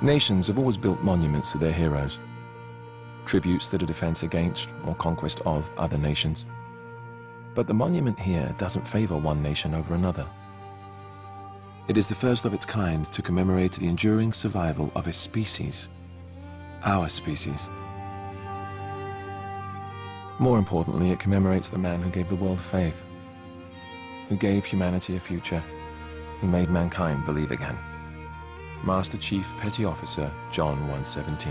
Nations have always built monuments to their heroes, tributes that are defense against or conquest of other nations. But the monument here doesn't favor one nation over another. It is the first of its kind to commemorate the enduring survival of a species, our species. More importantly, it commemorates the man who gave the world faith, who gave humanity a future, who made mankind believe again. Master Chief Petty Officer John 117.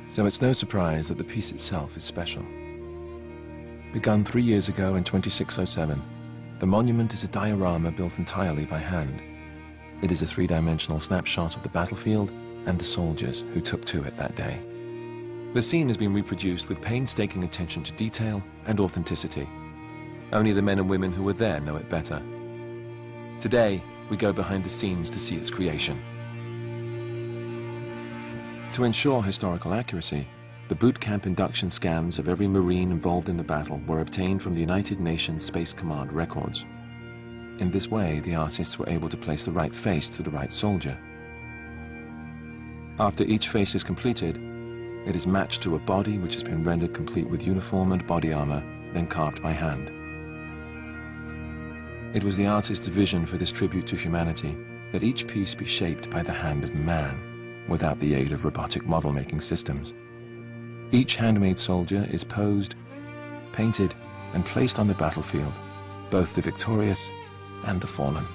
So it's no surprise that the piece itself is special. Begun 3 years ago in 2607, the monument is a diorama built entirely by hand. It is a three-dimensional snapshot of the battlefield and the soldiers who took to it that day. The scene has been reproduced with painstaking attention to detail and authenticity. Only the men and women who were there know it better. Today, we go behind the scenes to see its creation. To ensure historical accuracy, the boot camp induction scans of every Marine involved in the battle were obtained from the United Nations Space Command records. In this way, the artists were able to place the right face to the right soldier. After each face is completed, it is matched to a body which has been rendered complete with uniform and body armor, then carved by hand. It was the artist's vision for this tribute to humanity that each piece be shaped by the hand of man, without the aid of robotic model-making systems. Each handmade soldier is posed, painted, and placed on the battlefield, both the victorious and the fallen.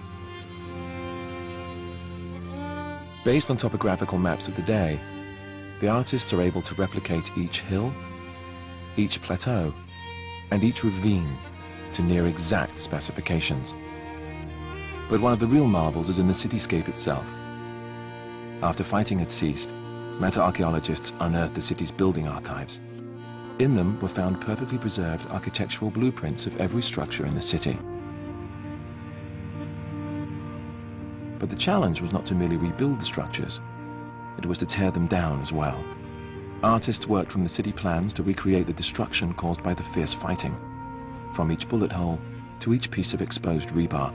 Based on topographical maps of the day, the artists are able to replicate each hill, each plateau, and each ravine to near exact specifications. But one of the real marvels is in the cityscape itself. After fighting had ceased, meta-archaeologists unearthed the city's building archives. In them were found perfectly preserved architectural blueprints of every structure in the city. But the challenge was not to merely rebuild the structures, it was to tear them down as well. Artists worked from the city plans to recreate the destruction caused by the fierce fighting, from each bullet hole to each piece of exposed rebar.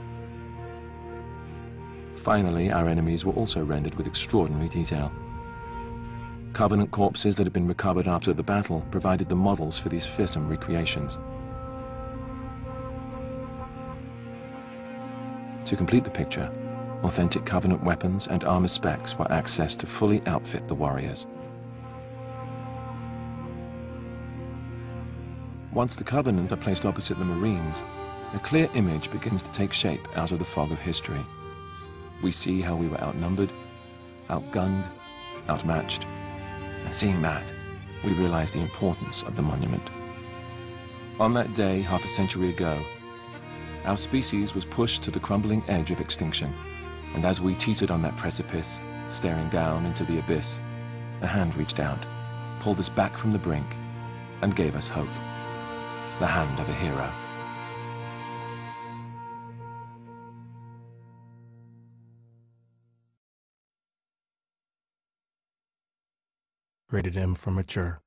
Finally, our enemies were also rendered with extraordinary detail. Covenant corpses that had been recovered after the battle provided the models for these fearsome recreations. To complete the picture, authentic Covenant weapons and armor specs were accessed to fully outfit the warriors. Once the Covenant are placed opposite the Marines, a clear image begins to take shape out of the fog of history. We see how we were outnumbered, outgunned, outmatched, and seeing that, we realize the importance of the monument. On that day, half a century ago, our species was pushed to the crumbling edge of extinction. And as we teetered on that precipice, staring down into the abyss, a hand reached out, pulled us back from the brink, and gave us hope. The hand of a hero. Rated M for mature.